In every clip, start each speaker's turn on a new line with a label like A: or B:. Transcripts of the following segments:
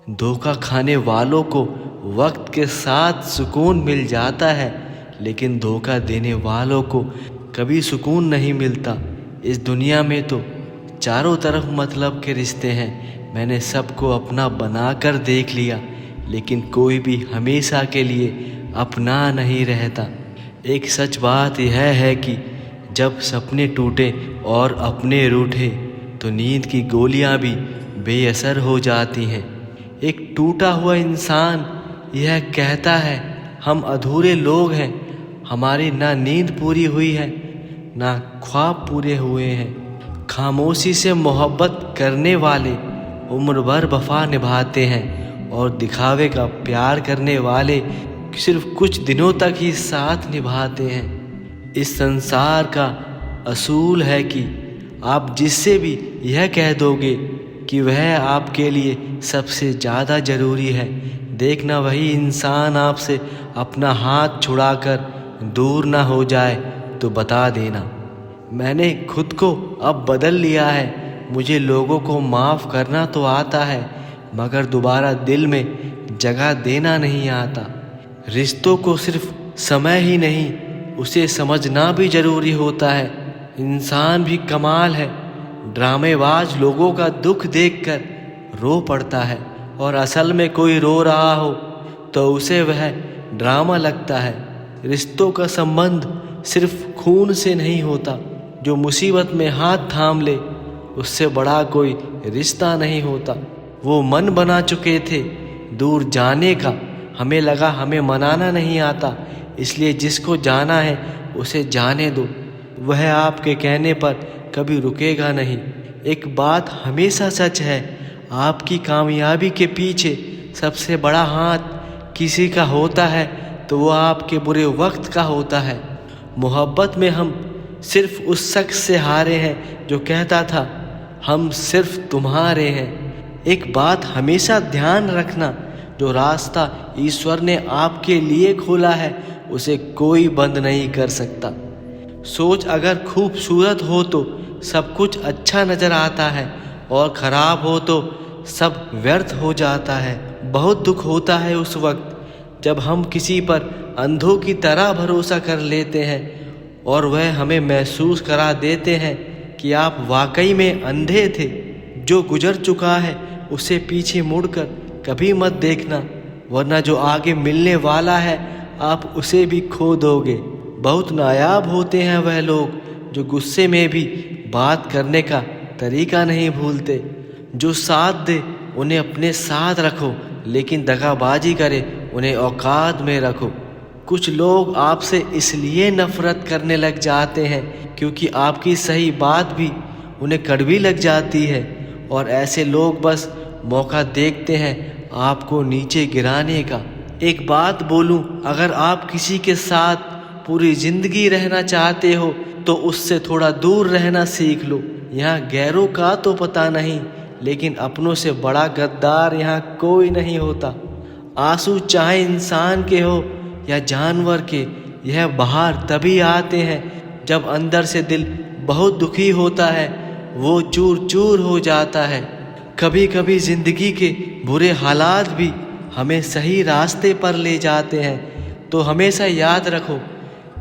A: धोखा खाने वालों को वक्त के साथ सुकून मिल जाता है, लेकिन धोखा देने वालों को कभी सुकून नहीं मिलता। इस दुनिया में तो चारों तरफ मतलब के रिश्ते हैं। मैंने सबको अपना बनाकर देख लिया, लेकिन कोई भी हमेशा के लिए अपना नहीं रहता। एक सच बात यह है कि जब सपने टूटे और अपने रूठे, तो नींद की गोलियां भी बेअसर हो जाती हैं। एक टूटा हुआ इंसान यह कहता है, हम अधूरे लोग हैं, हमारी ना नींद पूरी हुई है ना ख्वाब पूरे हुए हैं। खामोशी से मोहब्बत करने वाले उम्र भर वफा निभाते हैं, और दिखावे का प्यार करने वाले सिर्फ कुछ दिनों तक ही साथ निभाते हैं। इस संसार का असूल है कि आप जिससे भी यह कह दोगे कि वह आपके लिए सबसे ज़्यादा ज़रूरी है, देखना वही इंसान आपसे अपना हाथ छुड़ाकर दूर ना हो जाए तो बता देना। मैंने खुद को अब बदल लिया है। मुझे लोगों को माफ़ करना तो आता है, मगर दोबारा दिल में जगह देना नहीं आता। रिश्तों को सिर्फ समय ही नहीं, उसे समझना भी ज़रूरी होता है। इंसान भी कमाल है, ड्रामेबाज लोगों का दुख देखकर रो पड़ता है, और असल में कोई रो रहा हो तो उसे वह ड्रामा लगता है। रिश्तों का संबंध सिर्फ खून से नहीं होता। जो मुसीबत में हाथ थाम ले, उससे बड़ा कोई रिश्ता नहीं होता। वो मन बना चुके थे दूर जाने का, हमें लगा हमें मनाना नहीं आता, इसलिए जिसको जाना है उसे जाने दो। वह आपके कहने पर कभी रुकेगा नहीं। एक बात हमेशा सच है, आपकी कामयाबी के पीछे सबसे बड़ा हाथ किसी का होता है तो वो आपके बुरे वक्त का होता है। मोहब्बत में हम सिर्फ उस शख्स से हारे हैं जो कहता था हम सिर्फ तुम्हारे हैं। एक बात हमेशा ध्यान रखना, जो रास्ता ईश्वर ने आपके लिए खोला है उसे कोई बंद नहीं कर सकता। सोच अगर खूबसूरत हो तो सब कुछ अच्छा नज़र आता है, और ख़राब हो तो सब व्यर्थ हो जाता है। बहुत दुख होता है उस वक्त जब हम किसी पर अंधों की तरह भरोसा कर लेते हैं, और वह हमें महसूस करा देते हैं कि आप वाकई में अंधे थे। जो गुजर चुका है उसे पीछे मुड़कर कभी मत देखना, वरना जो आगे मिलने वाला है आप उसे भी खो दोगे। बहुत नायाब होते हैं वह लोग जो गुस्से में भी बात करने का तरीका नहीं भूलते। जो साथ दे उन्हें अपने साथ रखो, लेकिन दगाबाजी करे उन्हें औकात में रखो। कुछ लोग आपसे इसलिए नफरत करने लग जाते हैं क्योंकि आपकी सही बात भी उन्हें कड़वी लग जाती है, और ऐसे लोग बस मौका देखते हैं आपको नीचे गिराने का। एक बात बोलूं, अगर आप किसी के साथ पूरी ज़िंदगी रहना चाहते हो तो उससे थोड़ा दूर रहना सीख लो। यहाँ गैरों का तो पता नहीं, लेकिन अपनों से बड़ा गद्दार यहाँ कोई नहीं होता। आंसू चाहे इंसान के हो या जानवर के, यह बाहर तभी आते हैं जब अंदर से दिल बहुत दुखी होता है, वो चूर चूर हो जाता है। कभी कभी ज़िंदगी के बुरे हालात भी हमें सही रास्ते पर ले जाते हैं। तो हमेशा याद रखो,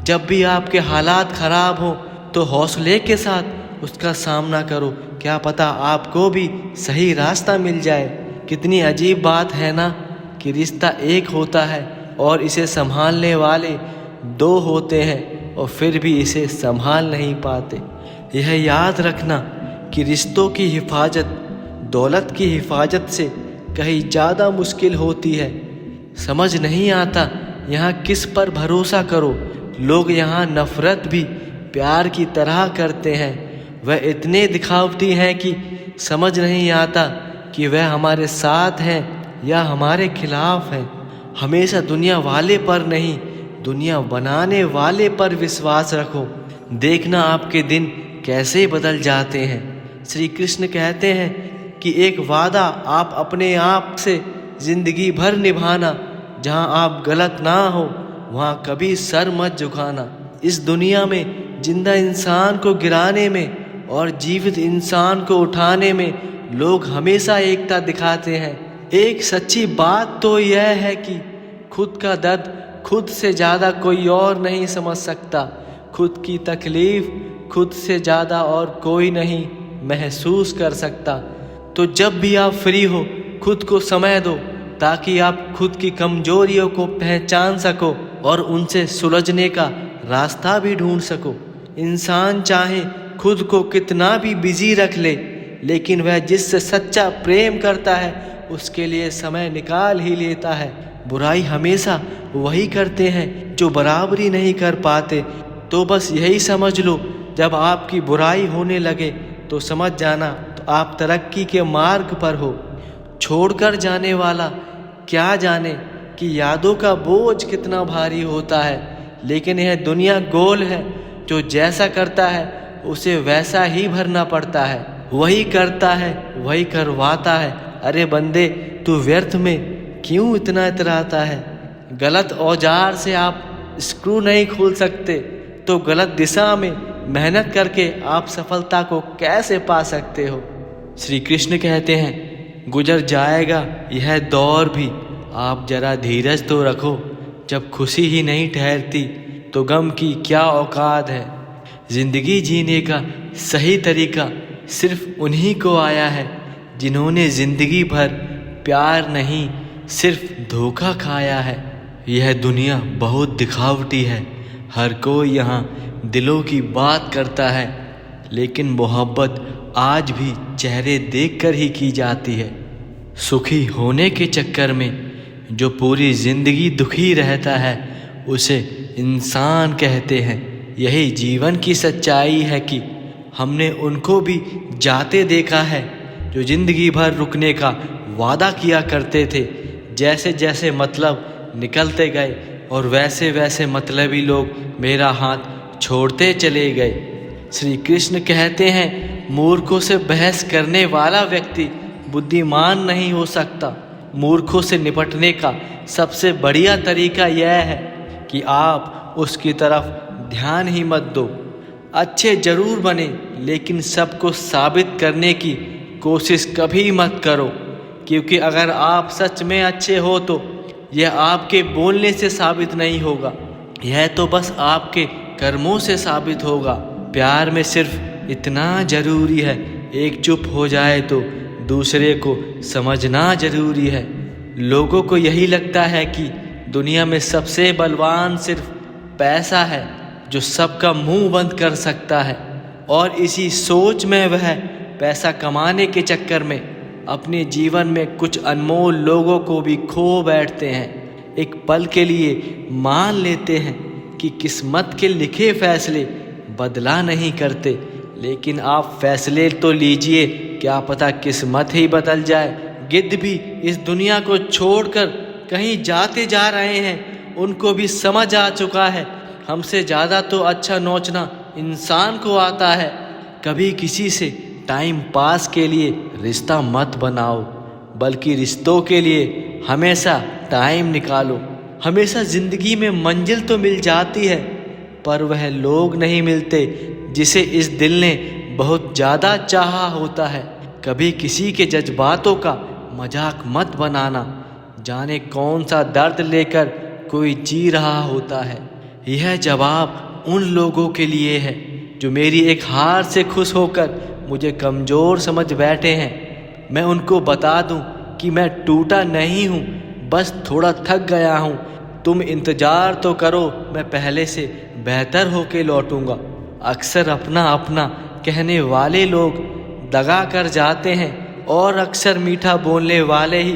A: जब भी आपके हालात ख़राब हो तो हौसले के साथ उसका सामना करो। क्या पता आपको भी सही रास्ता मिल जाए। कितनी अजीब बात है ना कि रिश्ता एक होता है और इसे संभालने वाले दो होते हैं, और फिर भी इसे संभाल नहीं पाते। यह याद रखना कि रिश्तों की हिफाजत दौलत की हिफाजत से कहीं ज़्यादा मुश्किल होती है। समझ नहीं आता यहाँ किस पर भरोसा करो। लोग यहाँ नफ़रत भी प्यार की तरह करते हैं। वह इतने दिखावटी हैं कि समझ नहीं आता कि वह हमारे साथ हैं या हमारे खिलाफ हैं। हमेशा दुनिया वाले पर नहीं, दुनिया बनाने वाले पर विश्वास रखो। देखना आपके दिन कैसे बदल जाते हैं। श्री कृष्ण कहते हैं कि एक वादा आप अपने आप से ज़िंदगी भर निभाना, जहाँ आप गलत ना हो वहाँ कभी सर मत झुकाना। इस दुनिया में जिंदा इंसान को गिराने में और जीवित इंसान को उठाने में लोग हमेशा एकता दिखाते हैं, एक सच्ची बात तो यह है कि खुद का दर्द खुद से ज़्यादा कोई और नहीं समझ सकता। खुद की तकलीफ़ खुद से ज़्यादा और कोई नहीं महसूस कर सकता। तो जब भी आप फ्री हो खुद को समय दो, ताकि आप खुद की कमजोरियों को पहचान सको और उनसे सुलझने का रास्ता भी ढूंढ सको। इंसान चाहे खुद को कितना भी बिजी रख ले, लेकिन वह जिससे सच्चा प्रेम करता है उसके लिए समय निकाल ही लेता है। बुराई हमेशा वही करते हैं जो बराबरी नहीं कर पाते। तो बस यही समझ लो, जब आपकी बुराई होने लगे तो समझ जाना तो आप तरक्की के मार्ग पर हो। छोड़कर जाने वाला क्या जाने कि यादों का बोझ कितना भारी होता है, लेकिन यह दुनिया गोल है, जो जैसा करता है उसे वैसा ही भरना पड़ता है। वही करता है वही करवाता है। अरे बंदे, तू व्यर्थ में क्यों इतना इतराता है? गलत औजार से आप स्क्रू नहीं खोल सकते, तो गलत दिशा में मेहनत करके आप सफलता को कैसे पा सकते हो? श्री कृष्ण कहते हैं, गुजर जाएगा यह दौर भी, आप जरा धीरज तो रखो। जब खुशी ही नहीं ठहरती तो गम की क्या औकात है। जिंदगी जीने का सही तरीका सिर्फ उन्हीं को आया है जिन्होंने जिंदगी भर प्यार नहीं सिर्फ धोखा खाया है। यह दुनिया बहुत दिखावटी है, हर कोई यहाँ दिलों की बात करता है, लेकिन मोहब्बत आज भी चेहरे देखकर ही की जाती है। सुखी होने के चक्कर में जो पूरी जिंदगी दुखी रहता है उसे इंसान कहते हैं। यही जीवन की सच्चाई है कि हमने उनको भी जाते देखा है जो जिंदगी भर रुकने का वादा किया करते थे। जैसे जैसे मतलब निकलते गए और वैसे वैसे मतलबी लोग मेरा हाथ छोड़ते चले गए। श्री कृष्ण कहते हैं, मूर्खों से बहस करने वाला व्यक्ति बुद्धिमान नहीं हो सकता। मूर्खों से निपटने का सबसे बढ़िया तरीका यह है कि आप उसकी तरफ ध्यान ही मत दो। अच्छे जरूर बने, लेकिन सबको साबित करने की कोशिश कभी मत करो, क्योंकि अगर आप सच में अच्छे हो तो यह आपके बोलने से साबित नहीं होगा, यह तो बस आपके कर्मों से साबित होगा। प्यार में सिर्फ इतना जरूरी है, एक चुप हो जाए तो दूसरे को समझना जरूरी है। लोगों को यही लगता है कि दुनिया में सबसे बलवान सिर्फ पैसा है, जो सबका मुंह बंद कर सकता है, और इसी सोच में वह पैसा कमाने के चक्कर में अपने जीवन में कुछ अनमोल लोगों को भी खो बैठते हैं। एक पल के लिए मान लेते हैं कि किस्मत के लिखे फैसले बदला नहीं करते, लेकिन आप फैसले तो लीजिए, क्या पता किस्मत ही बदल जाए। गिद्ध भी इस दुनिया को छोड़कर कहीं जाते जा रहे हैं, उनको भी समझ आ चुका है हमसे ज़्यादा तो अच्छा नोचना इंसान को आता है। कभी किसी से टाइम पास के लिए रिश्ता मत बनाओ, बल्कि रिश्तों के लिए हमेशा टाइम निकालो। हमेशा ज़िंदगी में मंजिल तो मिल जाती है, पर वह लोग नहीं मिलते जिसे इस दिल ने बहुत ज़्यादा चाहा होता है। कभी किसी के जज्बातों का मजाक मत बनाना, जाने कौन सा दर्द लेकर कोई जी रहा होता है। यह जवाब उन लोगों के लिए है जो मेरी एक हार से खुश होकर मुझे कमज़ोर समझ बैठे हैं। मैं उनको बता दूं कि मैं टूटा नहीं हूँ, बस थोड़ा थक गया हूँ। तुम इंतज़ार तो करो, मैं पहले से बेहतर होके लौटूंगा। अक्सर अपना अपना कहने वाले लोग दगा कर जाते हैं, और अक्सर मीठा बोलने वाले ही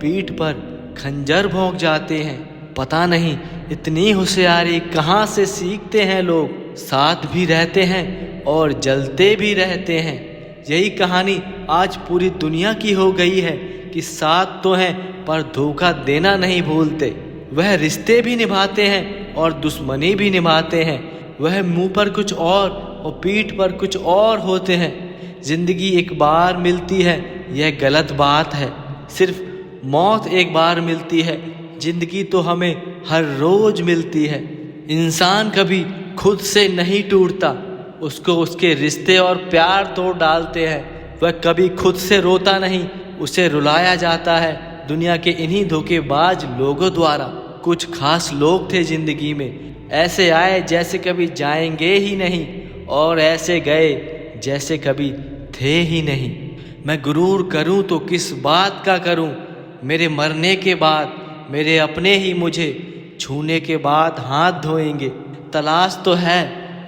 A: पीठ पर खंजर भोंक जाते हैं। पता नहीं इतनी होशियारी कहाँ से सीखते हैं लोग। साथ भी रहते हैं और जलते भी रहते हैं। यही कहानी आज पूरी दुनिया की हो गई है कि साथ तो हैं पर धोखा देना नहीं भूलते। वह रिश्ते भी निभाते हैं और दुश्मनी भी निभाते हैं। वह मुंह पर कुछ और पीठ पर कुछ और होते हैं। जिंदगी एक बार मिलती है, यह गलत बात है। सिर्फ मौत एक बार मिलती है, जिंदगी तो हमें हर रोज मिलती है। इंसान कभी खुद से नहीं टूटता, उसको उसके रिश्ते और प्यार तोड़ डालते हैं। वह कभी खुद से रोता नहीं, उसे रुलाया जाता है। दुनिया के इन्हीं धोखेबाज लोगों द्वारा। कुछ खास लोग थे जिंदगी में, ऐसे आए जैसे कभी जाएंगे ही नहीं, और ऐसे गए जैसे कभी थे ही नहीं। मैं गुरूर करूं तो किस बात का करूं, मेरे मरने के बाद मेरे अपने ही मुझे छूने के बाद हाथ धोएंगे। तलाश तो है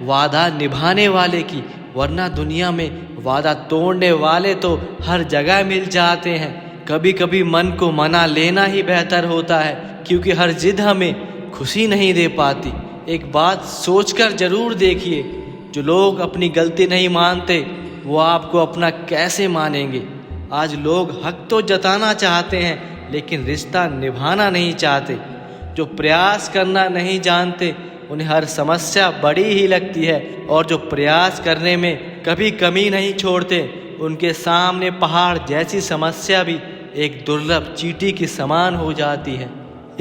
A: वादा निभाने वाले की, वरना दुनिया में वादा तोड़ने वाले तो हर जगह मिल जाते हैं। कभी कभी मन को मना लेना ही बेहतर होता है, क्योंकि हर जिद हमें खुशी नहीं दे पाती। एक बात सोचकर जरूर देखिए, जो लोग अपनी गलती नहीं मानते वो आपको अपना कैसे मानेंगे। आज लोग हक तो जताना चाहते हैं, लेकिन रिश्ता निभाना नहीं चाहते। जो प्रयास करना नहीं जानते उन्हें हर समस्या बड़ी ही लगती है, और जो प्रयास करने में कभी कमी नहीं छोड़ते उनके सामने पहाड़ जैसी समस्या भी एक दुर्लभ चींटी के समान हो जाती है।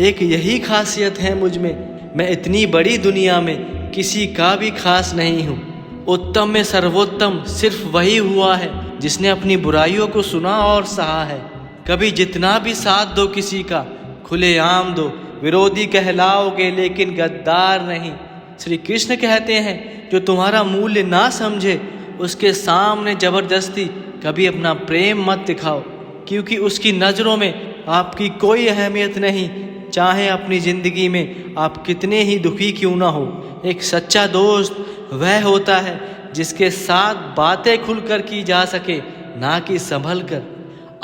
A: एक यही खासियत है मुझ में, मैं इतनी बड़ी दुनिया में किसी का भी खास नहीं हूँ। उत्तम में सर्वोत्तम सिर्फ वही हुआ है जिसने अपनी बुराइयों को सुना और सहा है। कभी जितना भी साथ दो किसी का, खुलेआम दो, विरोधी कहलाओगे लेकिन गद्दार नहीं। श्री कृष्ण कहते हैं, जो तुम्हारा मूल्य ना समझे उसके सामने जबरदस्ती कभी अपना प्रेम मत दिखाओ, क्योंकि उसकी नज़रों में आपकी कोई अहमियत नहीं, चाहे अपनी ज़िंदगी में आप कितने ही दुखी क्यों ना हो। एक सच्चा दोस्त वह होता है जिसके साथ बातें खुलकर की जा सके, ना कि संभल कर।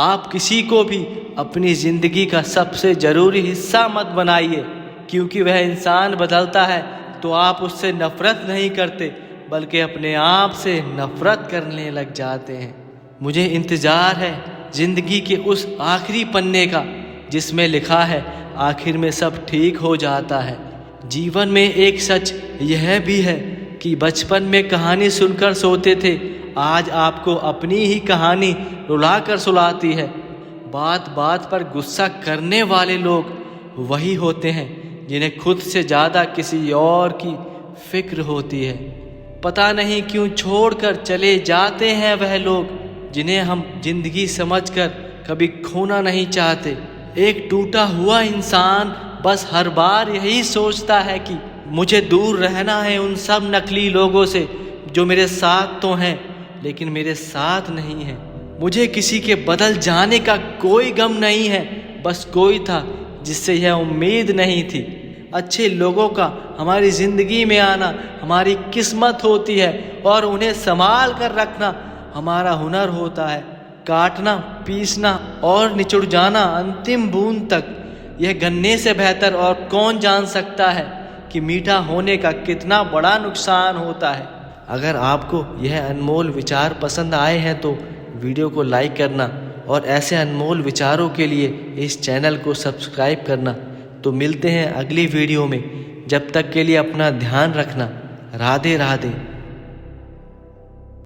A: आप किसी को भी अपनी ज़िंदगी का सबसे ज़रूरी हिस्सा मत बनाइए, क्योंकि वह इंसान बदलता है तो आप उससे नफ़रत नहीं करते, बल्कि अपने आप से नफ़रत करने लग जाते हैं। मुझे इंतज़ार है ज़िंदगी के उस आखिरी पन्ने का जिसमें लिखा है आखिर में सब ठीक हो जाता है। जीवन में एक सच यह भी है कि बचपन में कहानी सुनकर सोते थे, आज आपको अपनी ही कहानी रुलाकर सुलाती है। बात बात पर गुस्सा करने वाले लोग वही होते हैं जिन्हें खुद से ज़्यादा किसी और की फिक्र होती है। पता नहीं क्यों छोड़कर चले जाते हैं वह लोग जिन्हें हम जिंदगी समझकर कभी खोना नहीं चाहते। एक टूटा हुआ इंसान बस हर बार यही सोचता है कि मुझे दूर रहना है उन सब नकली लोगों से जो मेरे साथ तो हैं लेकिन मेरे साथ नहीं हैं। मुझे किसी के बदल जाने का कोई गम नहीं है, बस कोई था जिससे यह उम्मीद नहीं थी। अच्छे लोगों का हमारी ज़िंदगी में आना हमारी किस्मत होती है, और उन्हें संभाल कर रखना हमारा हुनर होता है। काटना, पीसना और निचुड़ जाना अंतिम बूंद तक, यह गन्ने से बेहतर और कौन जान सकता है कि मीठा होने का कितना बड़ा नुकसान होता है। अगर आपको यह अनमोल विचार पसंद आए हैं तो वीडियो को लाइक करना, और ऐसे अनमोल विचारों के लिए इस चैनल को सब्सक्राइब करना। तो मिलते हैं अगली वीडियो में, जब तक के लिए अपना ध्यान रखना। राधे राधे।